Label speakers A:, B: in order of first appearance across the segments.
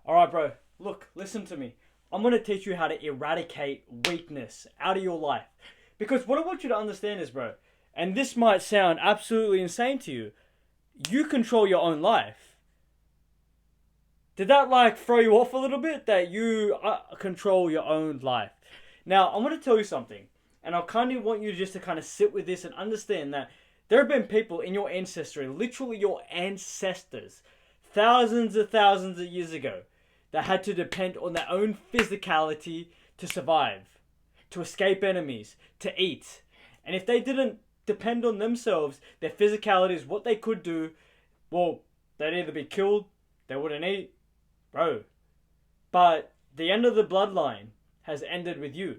A: Alright, bro. Look, listen to me. I'm going to teach you how to eradicate weakness out of your life. Because what I want you to understand is, bro, and this might sound absolutely insane to you, you control your own life. Did that throw you off a little bit? That you control your own life. Now, I'm going to tell you something. And I kind of want you just to kind of sit with this and understand that there have been people in your ancestry, literally your ancestors, thousands of years ago, that had to depend on their own physicality to survive, to escape enemies, to eat. And if they didn't depend on themselves, their physicality is what they could do, well, they'd either be killed, they wouldn't eat, bro. But the end of the bloodline has ended with you.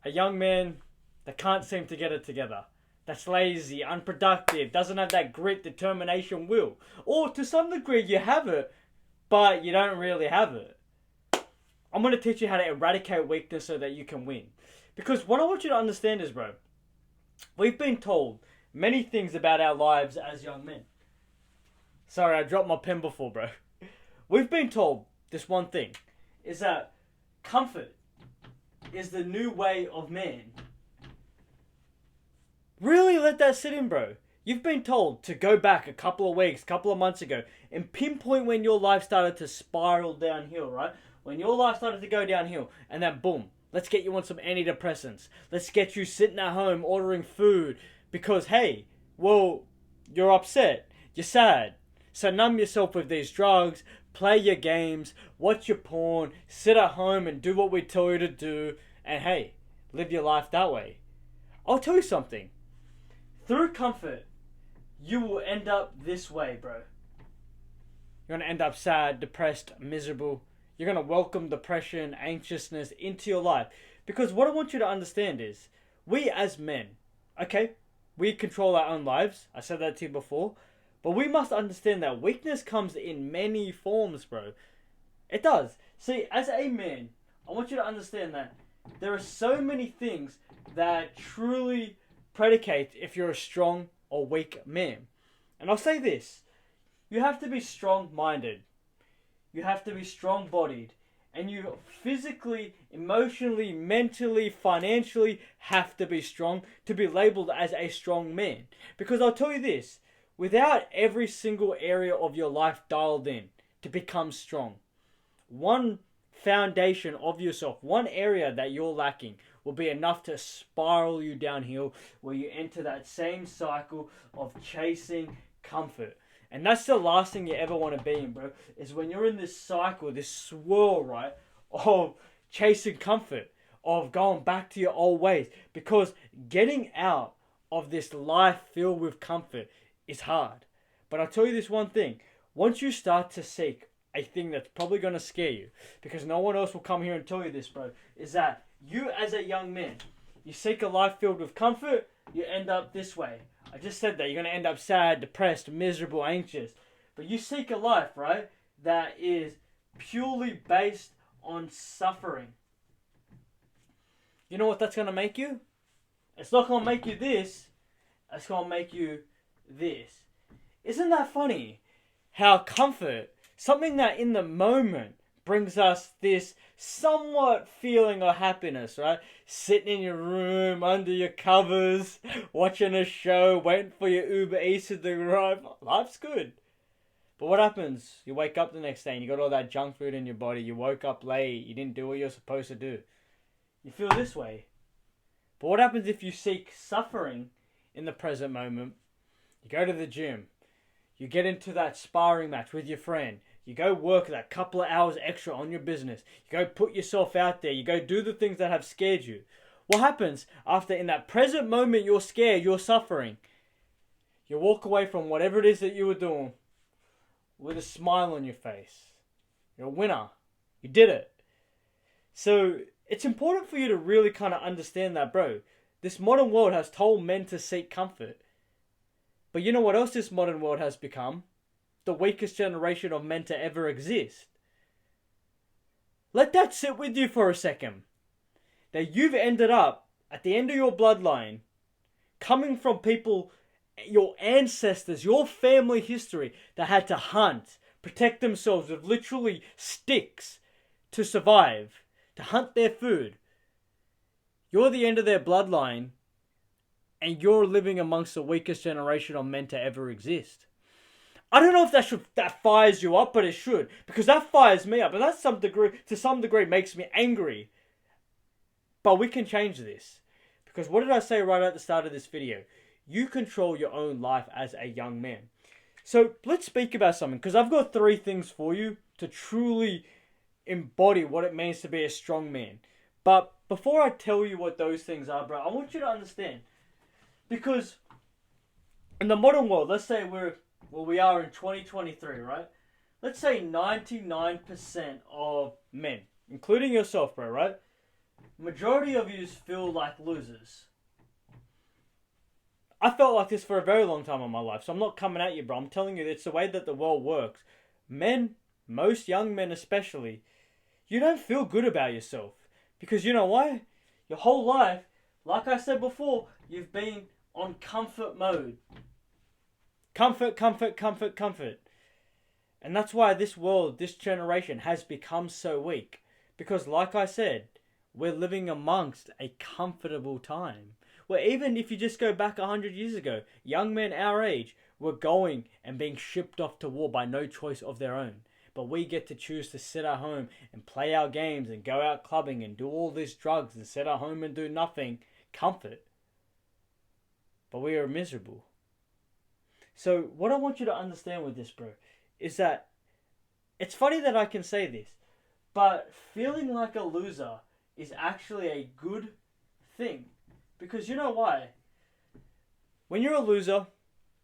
A: A young man that can't seem to get it together. That's lazy, unproductive, doesn't have that grit, determination, will. Or to some degree you have it, but you don't really have it. I'm going to teach you how to eradicate weakness so that you can win. Because what I want you to understand is, bro, we've been told many things about our lives as young men. Sorry, I dropped my pen before, bro. We've been told this one thing, is that comfort is the new way of man. Really let that sit in, bro. You've been told to go back a couple of weeks, couple of months ago, and pinpoint when your life started to spiral downhill, right? When your life started to go downhill, and then boom, let's get you on some antidepressants. Let's get you sitting at home ordering food because, hey, well, you're upset, you're sad. So numb yourself with these drugs, play your games, watch your porn, sit at home and do what we tell you to do, and hey, live your life that way. I'll tell you something. Through comfort, you will end up this way, bro. You're going to end up sad, depressed, miserable. You're going to welcome depression, anxiousness into your life. Because what I want you to understand is, we as men, okay, we control our own lives. I said that to you before. But we must understand that weakness comes in many forms, bro. It does. See, as a man, I want you to understand that there are so many things that truly predicate if you're a strong or weak man. And I'll say this. You have to be strong-minded. You have to be strong-bodied. And you physically, emotionally, mentally, financially have to be strong to be labeled as a strong man. Because I'll tell you this. Without every single area of your life dialed in to become strong, one foundation of yourself, one area that you're lacking will be enough to spiral you downhill where you enter that same cycle of chasing comfort. And that's the last thing you ever want to be in, bro, is when you're in this cycle, this swirl, right, of chasing comfort, of going back to your old ways. Because getting out of this life filled with comfort is hard. But I'll tell you this one thing. Once you start to seek a thing that's probably going to scare you, because no one else will come here and tell you this, bro, is that you as a young man, you seek a life filled with comfort, you end up this way. I just said that. You're going to end up sad, depressed, miserable, anxious. But you seek a life, right, that is purely based on suffering. You know what that's going to make you? It's not going to make you this. It's going to make you this. Isn't that funny? How comfort, something that in the moment brings us this somewhat feeling of happiness, right? Sitting in your room, under your covers, watching a show, waiting for your Uber Eats to arrive. Life's good. But what happens? You wake up the next day and you got all that junk food in your body. You woke up late. You didn't do what you're supposed to do. You feel this way. But what happens if you seek suffering in the present moment? You go to the gym. You get into that sparring match with your friend. You go work that couple of hours extra on your business. You go put yourself out there. You go do the things that have scared you. What happens after in that present moment you're scared, you're suffering? You walk away from whatever it is that you were doing with a smile on your face. You're a winner. You did it. So it's important for you to really kind of understand that, bro. This modern world has told men to seek comfort. But you know what else this modern world has become? The weakest generation of men to ever exist. Let that sit with you for a second. That you've ended up, at the end of your bloodline, coming from people, your ancestors, your family history, that had to hunt, protect themselves with literally sticks to survive, to hunt their food. You're the end of their bloodline, and you're living amongst the weakest generation of men to ever exist. I don't know if that fires you up, but it should, because that fires me up, and that to some degree makes me angry. But we can change this, because what did I say right at the start of this video? You control your own life as a young man. So let's speak about something, because I've got 3 things for you to truly embody what it means to be a strong man. But before I tell you what those things are, bro, I want you to understand, because in the modern world, let's say we are in 2023, right? Let's say 99% of men, including yourself, bro, right? Majority of you feel like losers. I felt like this for a very long time in my life, so I'm not coming at you, bro. I'm telling you, it's the way that the world works. Men, most young men especially, you don't feel good about yourself. Because you know why? Your whole life, like I said before, you've been on comfort mode. Comfort, comfort, comfort, comfort. And that's why this world, this generation has become so weak. Because like I said, we're living amongst a comfortable time. Where even if you just go back 100 years ago, young men our age were going and being shipped off to war by no choice of their own. But we get to choose to sit at home and play our games and go out clubbing and do all these drugs and sit at home and do nothing. Comfort. But we are miserable. So what I want you to understand with this, bro, is that it's funny that I can say this, but feeling like a loser is actually a good thing. Because you know why? When you're a loser,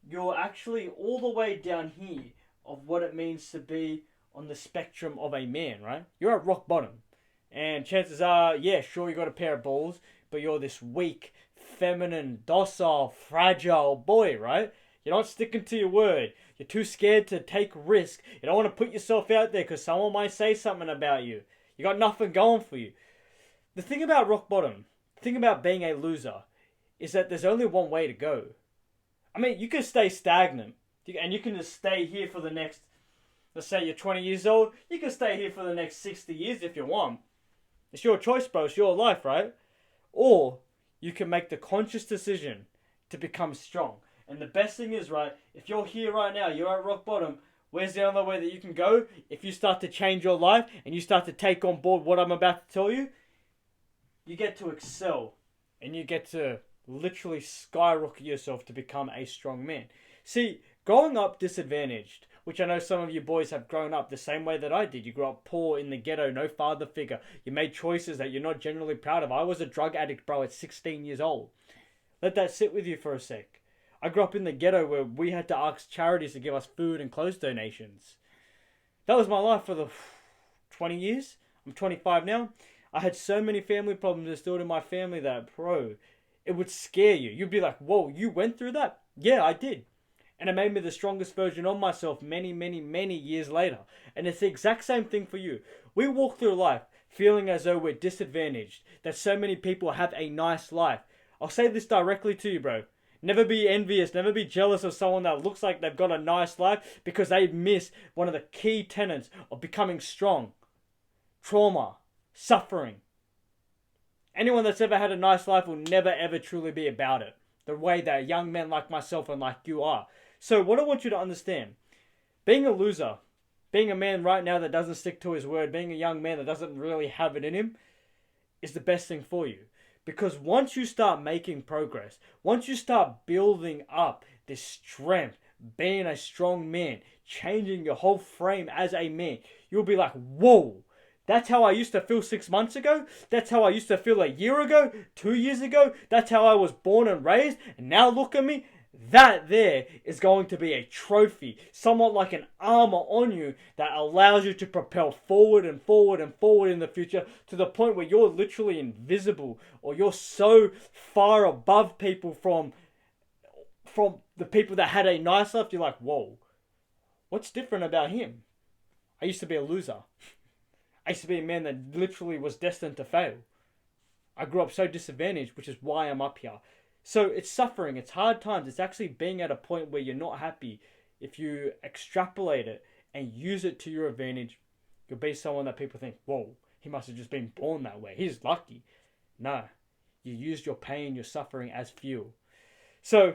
A: you're actually all the way down here of what it means to be on the spectrum of a man, right? You're at rock bottom. And chances are, yeah, sure, you got a pair of balls, but you're this weak, feminine, docile, fragile boy, right? You're not sticking to your word. You're too scared to take risk. You don't want to put yourself out there because someone might say something about you. You got nothing going for you. The thing about rock bottom, the thing about being a loser, is that there's only one way to go. I mean, you can stay stagnant, and you can just stay here for the next, let's say you're 20 years old, you can stay here for the next 60 years if you want. It's your choice, bro. It's your life, right? Or you can make the conscious decision to become strong. And the best thing is, right, if you're here right now, you're at rock bottom, where's the other way that you can go? If you start to change your life and you start to take on board what I'm about to tell you, you get to excel and you get to literally skyrocket yourself to become a strong man. See, growing up disadvantaged, which I know some of you boys have grown up the same way that I did. You grew up poor in the ghetto, no father figure. You made choices that you're not generally proud of. I was a drug addict, bro, at 16 years old. Let that sit with you for a sec. I grew up in the ghetto where we had to ask charities to give us food and clothes donations. That was my life for the 20 years. I'm 25 now. I had so many family problems instilled in my family that, bro, it would scare you. You'd be like, whoa, you went through that? Yeah, I did. And it made me the strongest version of myself many, many, many years later. And it's the exact same thing for you. We walk through life feeling as though we're disadvantaged, that so many people have a nice life. I'll say this directly to you, bro. Never be envious, never be jealous of someone that looks like they've got a nice life because they miss one of the key tenets of becoming strong. Trauma, suffering. Anyone that's ever had a nice life will never ever truly be about it. The way that young men like myself and like you are. So what I want you to understand, being a loser, being a man right now that doesn't stick to his word, being a young man that doesn't really have it in him, is the best thing for you. Because once you start making progress, once you start building up this strength, being a strong man, changing your whole frame as a man, you'll be like, whoa, that's how I used to feel 6 months ago. That's how I used to feel a year ago, 2 years ago. That's how I was born and raised. And now look at me. That there is going to be a trophy, somewhat like an armor on you that allows you to propel forward and forward and forward in the future to the point where you're literally invisible, or you're so far above people from the people that had a nice life. You're like, whoa, what's different about him? I used to be a loser. I used to be a man that literally was destined to fail. I grew up so disadvantaged, which is why I'm up here. So it's suffering, it's hard times, it's actually being at a point where you're not happy. If you extrapolate it and use it to your advantage, you'll be someone that people think, whoa, he must have just been born that way. He's lucky. No, you used your pain, your suffering as fuel. So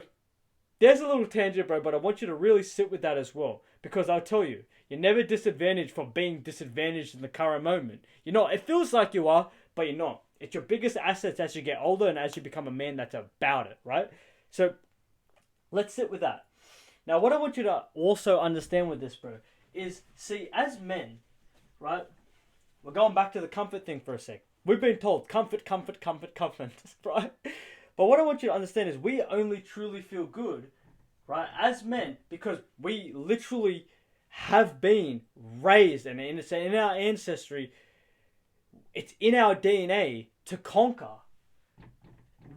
A: there's a little tangent, bro, but I want you to really sit with that as well. Because I'll tell you, you're never disadvantaged for being disadvantaged in the current moment. You're not. It feels like you are, but you're not. It's your biggest assets as you get older and as you become a man that's about it, right? So let's sit with that. Now, what I want you to also understand with this, bro, is, see, as men, right? We're going back to the comfort thing for a sec. We've been told comfort, right? But what I want you to understand is we only truly feel good, right, as men, because we literally have been raised, and it's in our ancestry, it's in our DNA to conquer.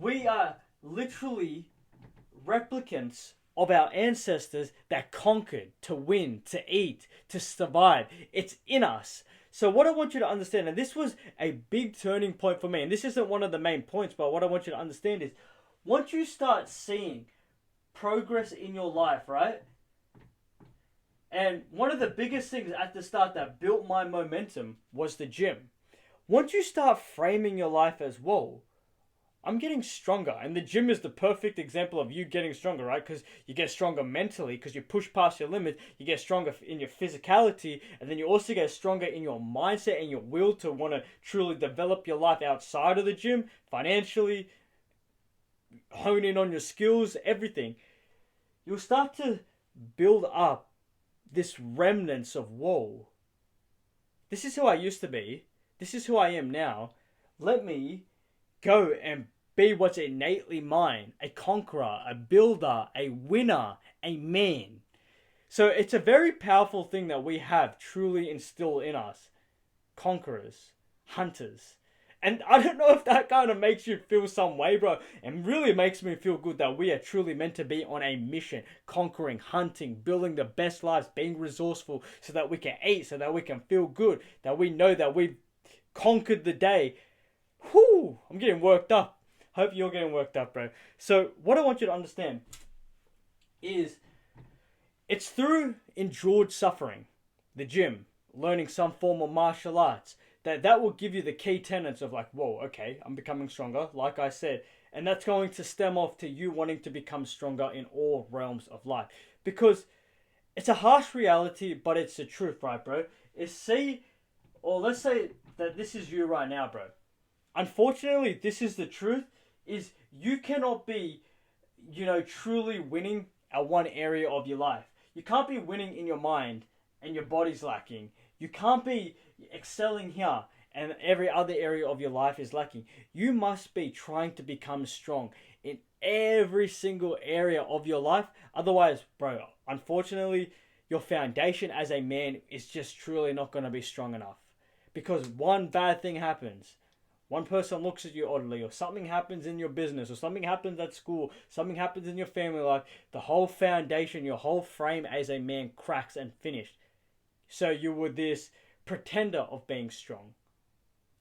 A: We are literally replicants of our ancestors that conquered, to win, to eat, to survive. It's in us. So what I want you to understand, and this was a big turning point for me, and this isn't one of the main points, but what I want you to understand is, once you start seeing progress in your life, right? And one of the biggest things at the start that built my momentum was the gym. Once you start framing your life as, whoa, I'm getting stronger. And the gym is the perfect example of you getting stronger, right? Because you get stronger mentally because you push past your limits. You get stronger in your physicality. And then you also get stronger in your mindset and your will to want to truly develop your life outside of the gym, financially, hone in on your skills, everything. You'll start to build up this remnants of, whoa, this is who I used to be. This is who I am now. Let me go and be what's innately mine. A conqueror, a builder, a winner, a man. So it's a very powerful thing that we have truly instilled in us. Conquerors, hunters. And I don't know if that kind of makes you feel some way, bro. It really makes me feel good that we are truly meant to be on a mission. Conquering, hunting, building the best lives, being resourceful so that we can eat, so that we can feel good. That we know that we've conquered the day. Whew, I'm getting worked up. Hope you're getting worked up, bro. So what I want you to understand is it's through endured suffering, the gym, learning some form of martial arts, that will give you the key tenets of like, whoa, okay, I'm becoming stronger, like I said. And that's going to stem off to you wanting to become stronger in all realms of life. Because it's a harsh reality, but it's the truth, right, bro? Let's say that this is you right now, bro. Unfortunately, this is the truth, is you cannot be, truly winning at one area of your life. You can't be winning in your mind and your body's lacking. You can't be excelling here and every other area of your life is lacking. You must be trying to become strong in every single area of your life. Otherwise, bro, unfortunately, your foundation as a man is just truly not going to be strong enough. Because one bad thing happens. One person looks at you oddly, or something happens in your business, or something happens at school, something happens in your family life. The whole foundation, your whole frame as a man cracks and finished. So you were this pretender of being strong.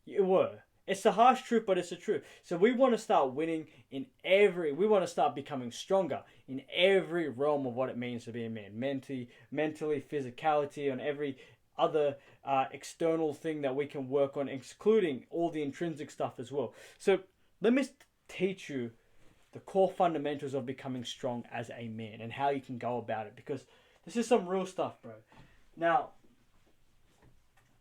A: You were. It's the harsh truth, but it's the truth. So we want to start winning we want to start becoming stronger in every realm of what it means to be a man. Mentally, physicality, and every other external thing that we can work on, including all the intrinsic stuff as well. So let me teach you the core fundamentals of becoming strong as a man and how you can go about it, because this is some real stuff, bro. Now,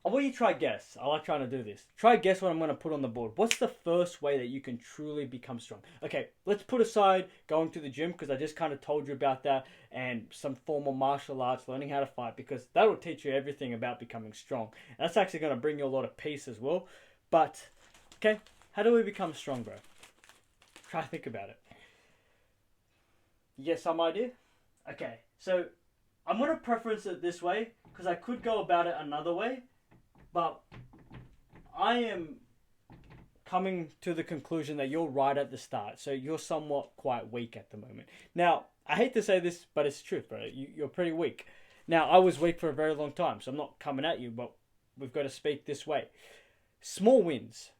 A: I want you to try guess. I like trying to do this. Try guess what I'm going to put on the board. What's the first way that you can truly become strong? Okay, let's put aside going to the gym, because I just kind of told you about that, and some form of martial arts, learning how to fight, because that will teach you everything about becoming strong. And that's actually going to bring you a lot of peace as well. But, okay, how do we become strong, bro? Try to think about it. You get some idea? Okay, so I'm going to preference it this way, because I could go about it another way. But I am coming to the conclusion that you're right at the start. So you're somewhat quite weak at the moment. Now, I hate to say this, but it's the truth, bro. You're pretty weak. Now, I was weak for a very long time, so I'm not coming at you, but we've got to speak this way. Small wins.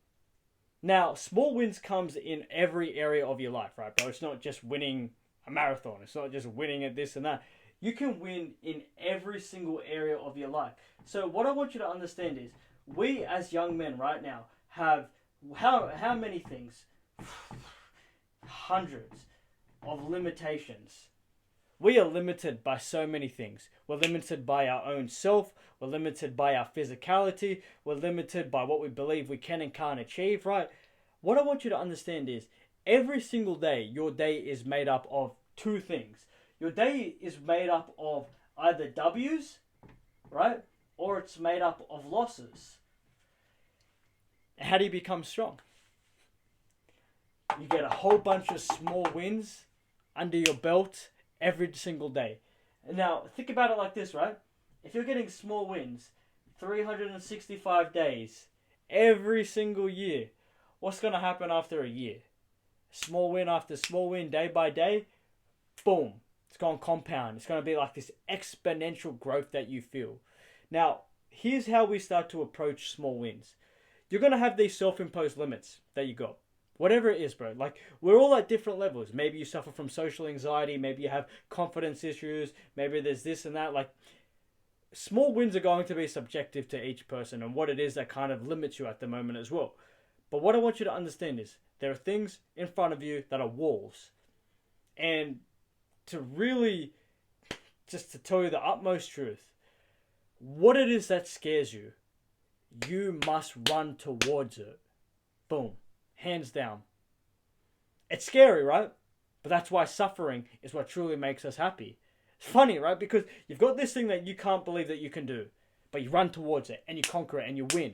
A: Now, small wins comes in every area of your life, right, bro? It's not just winning a marathon. It's not just winning at this and that. You can win in every single area of your life. So what I want you to understand is, we as young men right now have how many things? Hundreds of limitations. We are limited by so many things. We're limited by our own self. We're limited by our physicality. We're limited by what we believe we can and can't achieve, right? What I want you to understand is, every single day, your day is made up of two things. Your day is made up of either W's, right? Or it's made up of losses. How do you become strong? You get a whole bunch of small wins under your belt every single day. Now, think about it like this, right? If you're getting small wins 365 days every single year, what's going to happen after a year? Small win after small win, day by day, boom, it's going to compound. It's going to be like this exponential growth that you feel. Now, here's how we start to approach small wins. You're going to have these self-imposed limits that you got. Whatever it is, bro. Like, we're all at different levels. Maybe you suffer from social anxiety. Maybe you have confidence issues. Maybe there's this and that. Like, small wins are going to be subjective to each person and what it is that kind of limits you at the moment as well. But what I want you to understand is, there are things in front of you that are walls. And to really, just to tell you the utmost truth, what it is that scares you, you must run towards it. Boom. Hands down. It's scary, right? But that's why suffering is what truly makes us happy. It's funny, right? Because you've got this thing that you can't believe that you can do, but you run towards it and you conquer it and you win.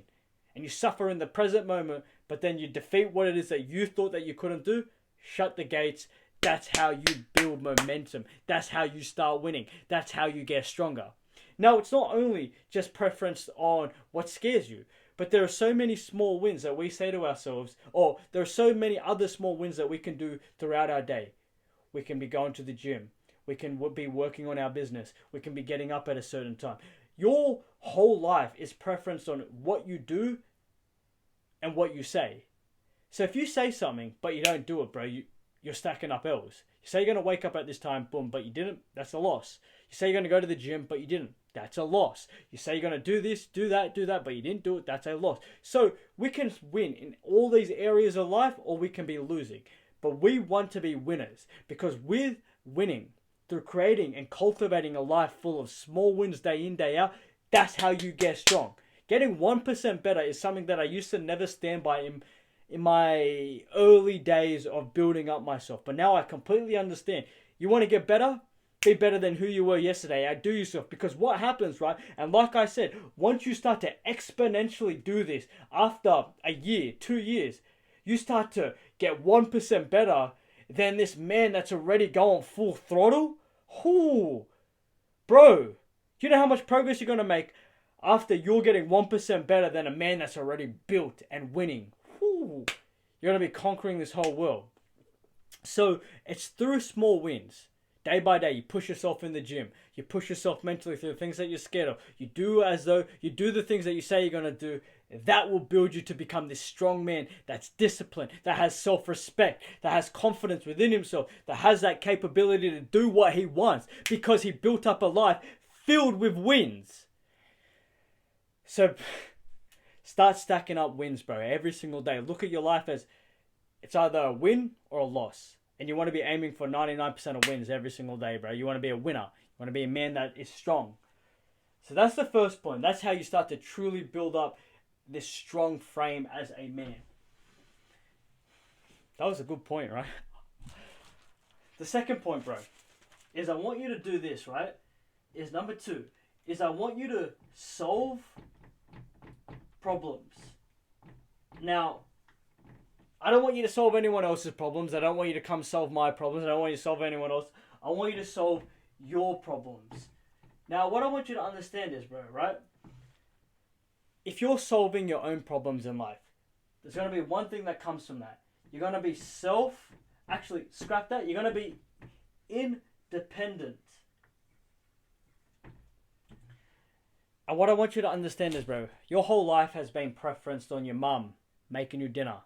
A: And you suffer in the present moment, but then you defeat what it is that you thought that you couldn't do. Shut the gates. That's how you build momentum. That's how you start winning. That's how you get stronger. Now, it's not only just preference on what scares you, but there are so many small wins that we say to ourselves, or there are so many other small wins that we can do throughout our day. We can be going to the gym. We can be working on our business. We can be getting up at a certain time. Your whole life is preferenced on what you do and what you say. So if you say something, but you don't do it, bro, you're stacking up L's. You say you're going to wake up at this time, boom, but you didn't, that's a loss. You say you're going to go to the gym, but you didn't, that's a loss. You say you're going to do this, do that, but you didn't do it, that's a loss. So we can win in all these areas of life, or we can be losing. But we want to be winners, because with winning, through creating and cultivating a life full of small wins day in, day out, that's how you get strong. Getting 1% better is something that I used to never stand by in my early days of building up myself. But now I completely understand. You want to get better? Be better than who you were yesterday. Outdo yourself. Because what happens, right? And like I said, once you start to exponentially do this, after a year, 2 years, you start to get 1% better than this man that's already going full throttle. Ooh, bro, do you know how much progress you're going to make after you're getting 1% better than a man that's already built and winning? Ooh, you're going to be conquering this whole world. So it's through small wins. Day by day, you push yourself in the gym. You push yourself mentally through the things that you're scared of. You do as though you do the things that you say you're going to do. That will build you to become this strong man that's disciplined, that has self-respect, that has confidence within himself, that has that capability to do what he wants because he built up a life filled with wins. So start stacking up wins, bro, every single day. Look at your life as it's either a win or a loss. And you want to be aiming for 99% of wins every single day, bro. You want to be a winner. You want to be a man that is strong. So that's the first point. That's how you start to truly build up this strong frame as a man. That was a good point, right? The second point, bro, is I want you to do this, right? Is number 2. Is I want you to solve problems. Now, I don't want you to solve anyone else's problems. I don't want you to come solve my problems. I don't want you to solve anyone else. I want you to solve your problems. Now, what I want you to understand is, bro, right? If you're solving your own problems in life, there's going to be one thing that comes from that. You're going to be actually, scrap that. You're going to be independent. And what I want you to understand is, bro, your whole life has been preferenced on your mum making you dinner,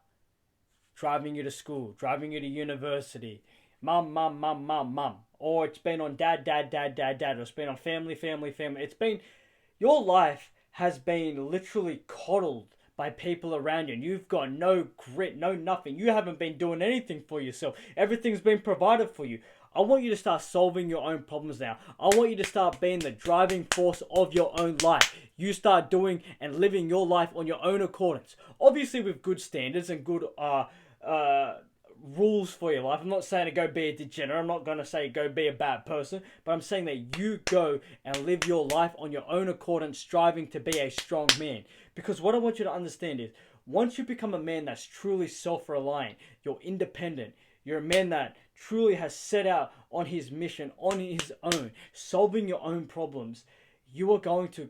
A: driving you to school, driving you to university. Mum. or it's been on dad, or it's been on family. It's been, your life has been literally coddled by people around you, and you've got no grit, no nothing. You haven't been doing anything for yourself. Everything's been provided for you. I want you to start solving your own problems now. I want you to start being the driving force of your own life. You start doing and living your life on your own accordance. Obviously with good standards and good rules for your life. I'm not saying to go be a degenerate. I'm not going to say go be a bad person. But I'm saying that you go and live your life on your own accordance, striving to be a strong man. Because what I want you to understand is, once you become a man that's truly self-reliant, you're independent, you're a man that truly has set out on his mission, on his own, solving your own problems, you are going to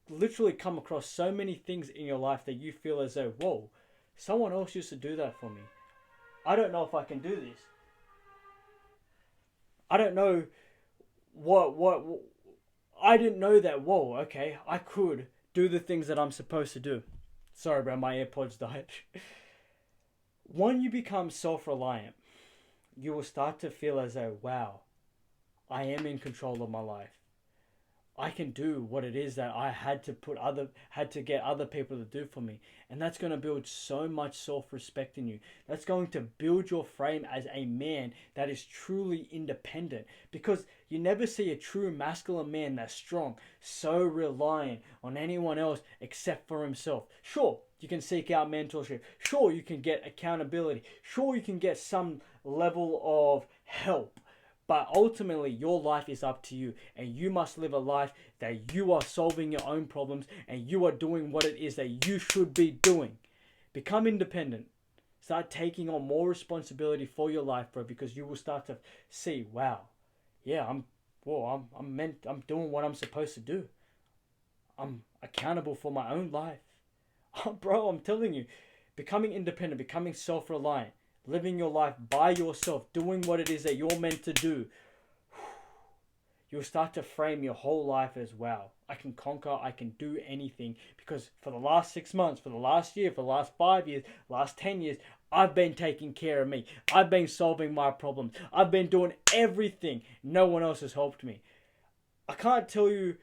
A: literally come across so many things in your life that you feel as though, whoa, someone else used to do that for me. I don't know if I can do this. I don't know what I didn't know that, whoa, okay, I could do the things that I'm supposed to do. Sorry, bro, my AirPods died. When you become self-reliant, you will start to feel as though, wow, I am in control of my life. I can do what it is that I had to get other people to do for me. And that's going to build so much self-respect in you. That's going to build your frame as a man that is truly independent. Because you never see a true masculine man that's strong, so reliant on anyone else except for himself. Sure, you can seek out mentorship. Sure, you can get accountability. Sure, you can get some level of help. But ultimately, your life is up to you, and you must live a life that you are solving your own problems and you are doing what it is that you should be doing. Become independent. Start taking on more responsibility for your life, bro, because you will start to see, wow, yeah, I'm doing what I'm supposed to do. I'm accountable for my own life. Bro, I'm telling you, becoming independent, becoming self-reliant, living your life by yourself, doing what it is that you're meant to do, you'll start to frame your whole life as, wow, I can conquer, I can do anything. Because for the last 6 months, for the last year, for the last 5 years, last 10 years, I've been taking care of me. I've been solving my problems. I've been doing everything. No one else has helped me. I can't tell you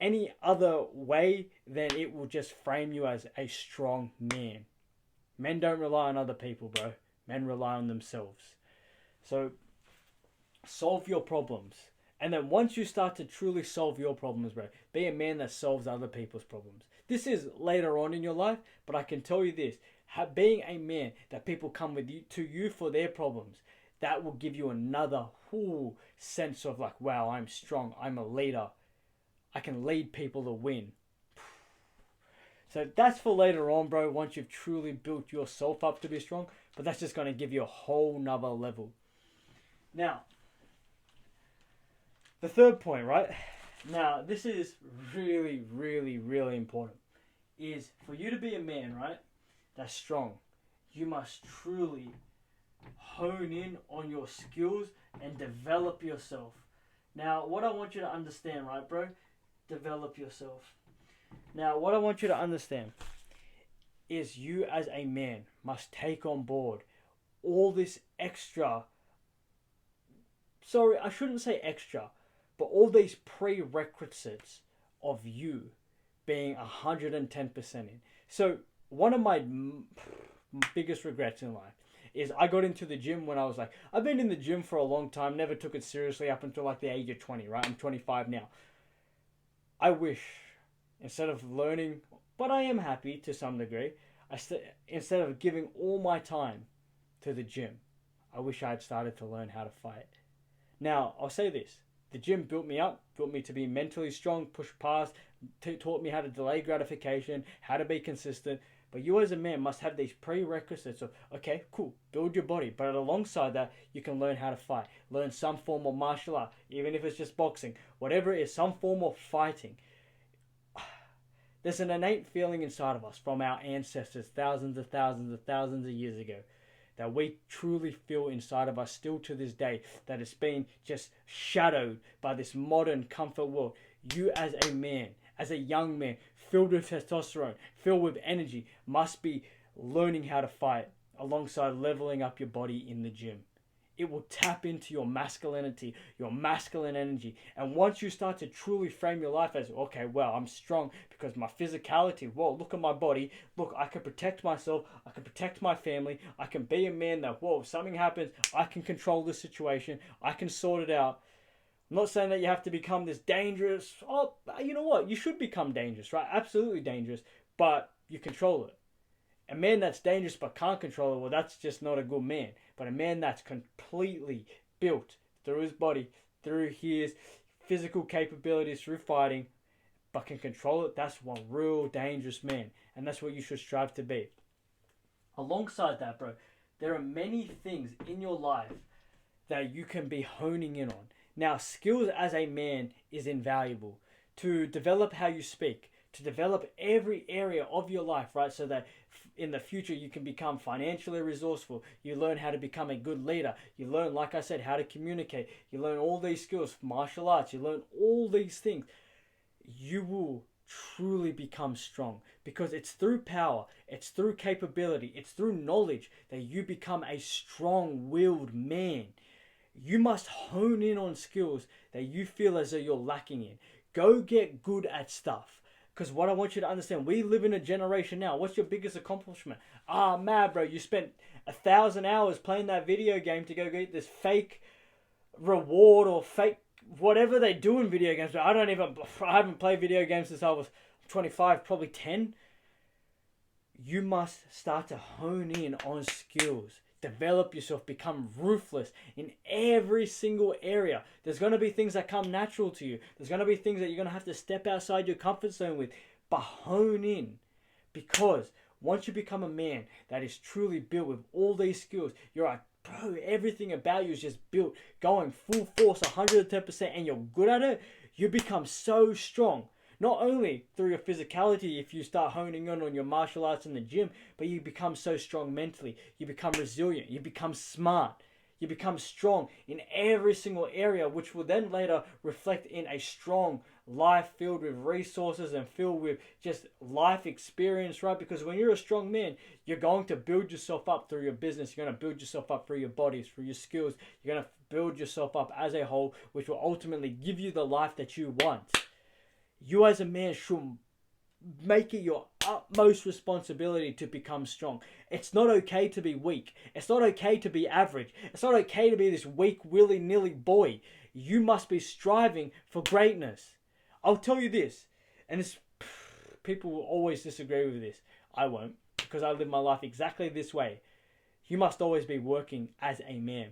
A: any other way than it will just frame you as a strong man. Men don't rely on other people, bro. Men rely on themselves. So, solve your problems. And then once you start to truly solve your problems, bro, be a man that solves other people's problems. This is later on in your life, but I can tell you this. Being a man that people come to you for their problems, that will give you another sense of like, wow, I'm strong. I'm a leader. I can lead people to win. So that's for later on, bro, once you've truly built yourself up to be strong. But that's just going to give you a whole nother level. Now, the third point, right? Now, this is really, really, really important. Is for you to be a man, right, that's strong, you must truly hone in on your skills and develop yourself. Now, what I want you to understand, right, bro? Develop yourself. Now, what I want you to understand is you as a man must take on board all this extra, sorry, I shouldn't say extra, but all these prerequisites of you being 110% in. So, one of my biggest regrets in life is I got into the gym when I was like, I've been in the gym for a long time, never took it seriously up until like the age of 20, right? I'm 25 now. I wish, instead of learning, but I am happy to some degree, instead of giving all my time to the gym, I wish I had started to learn how to fight. Now, I'll say this. The gym built me up, built me to be mentally strong, push past, taught me how to delay gratification, how to be consistent. But you as a man must have these prerequisites of, okay, cool, build your body. But alongside that, you can learn how to fight. Learn some form of martial art, even if it's just boxing. Whatever it is, some form of fighting. There's an innate feeling inside of us from our ancestors thousands of years ago that we truly feel inside of us still to this day, that it's been just shadowed by this modern comfort world. You as a man, as a young man, filled with testosterone, filled with energy, must be learning how to fight alongside leveling up your body in the gym. it will tap into your masculinity, your masculine energy. And once you start to truly frame your life as, okay, well, I'm strong because my physicality, whoa, look at my body. Look, I can protect myself. I can protect my family. I can be a man that, whoa, if something happens, I can control the situation. I can sort it out. I'm not saying that you have to become this dangerous. Oh, you know what? You should become dangerous, right? Absolutely dangerous. But you control it. A man that's dangerous but can't control it, well, that's just not a good man. But a man that's completely built through his body, through his physical capabilities, through fighting, but can control it, that's one real dangerous man. And that's what you should strive to be. Alongside that, bro, there are many things in your life that you can be honing in on. Now, skills as a man is invaluable. To develop how you speak, to develop every area of your life, right? So that in the future you can become financially resourceful. You learn how to become a good leader. You learn, like I said, how to communicate. You learn all these skills, martial arts. You learn all these things. You will truly become strong because it's through power, it's through capability, it's through knowledge that you become a strong-willed man. You must hone in on skills that you feel as though you're lacking in. Go get good at stuff. Because what I want you to understand, we live in a generation now. What's your biggest accomplishment? Mad, bro, you spent 1,000 hours playing that video game to go get this fake reward or fake whatever they do in video games. I haven't played video games since I was 25, probably 10. You must start to hone in on skills. Develop yourself, become ruthless in every single area. There's going to be things that come natural to you. There's going to be things that you're going to have to step outside your comfort zone with. But hone in. Because once you become a man that is truly built with all these skills, you're like, bro, everything about you is just built, going full force, 110%, and you're good at it. You become so strong. Not only through your physicality, if you start honing in on your martial arts in the gym, but you become so strong mentally. You become resilient. You become smart. You become strong in every single area, which will then later reflect in a strong life filled with resources and filled with just life experience, right? Because when you're a strong man, you're going to build yourself up through your business. You're going to build yourself up through your bodies, through your skills. You're going to build yourself up as a whole, which will ultimately give you the life that you want. You as a man should make it your utmost responsibility to become strong. It's not okay to be weak. It's not okay to be average. It's not okay to be this weak, willy-nilly boy. You must be striving for greatness. I'll tell you this, and this, people will always disagree with this. I won't, because I live my life exactly this way. You must always be working as a man.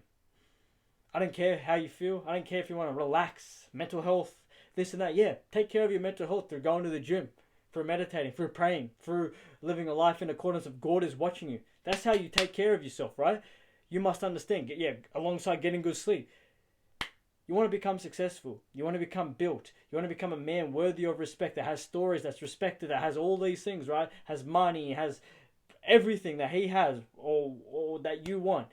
A: I don't care how you feel. I don't care if you want to relax, mental health, this and that. Yeah, take care of your mental health through going to the gym, through meditating, through praying, through living a life in accordance with God is watching you. That's how you take care of yourself, right? You must understand, alongside getting good sleep. You want to become successful. You want to become built. You want to become a man worthy of respect, that has stories, that's respected, that has all these things, right? Has money, has everything that he has or that you want.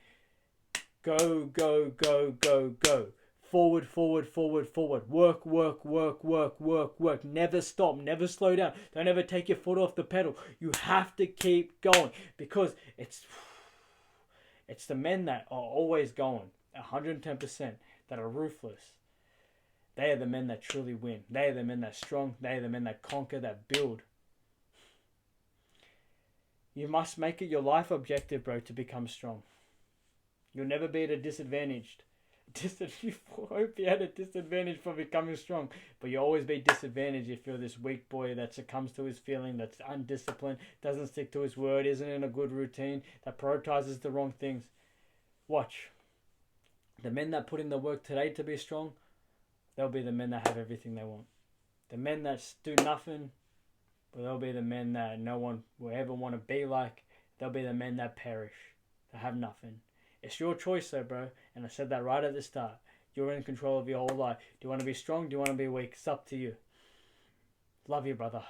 A: Go, go, go, go, go. Forward, forward, forward, forward. Work, work, work, work, work, work. Never stop. Never slow down. Don't ever take your foot off the pedal. You have to keep going because it's the men that are always going 110%, that are ruthless. They are the men that truly win. They are the men that are strong. They are the men that conquer, that build. You must make it your life objective, bro, to become strong. You'll never be at a disadvantage. You won't be at a disadvantage for becoming strong, but you'll always be disadvantaged if you're this weak boy that succumbs to his feeling, that's undisciplined, doesn't stick to his word, isn't in a good routine, that prioritizes the wrong things. Watch. The men that put in the work today to be strong, they'll be the men that have everything they want. The men that do nothing, but they'll be the men that no one will ever want to be like. They'll be the men that perish, that have nothing. It's your choice though, bro. And I said that right at the start. You're in control of your whole life. Do you want to be strong? Do you want to be weak? It's up to you. Love you, brother.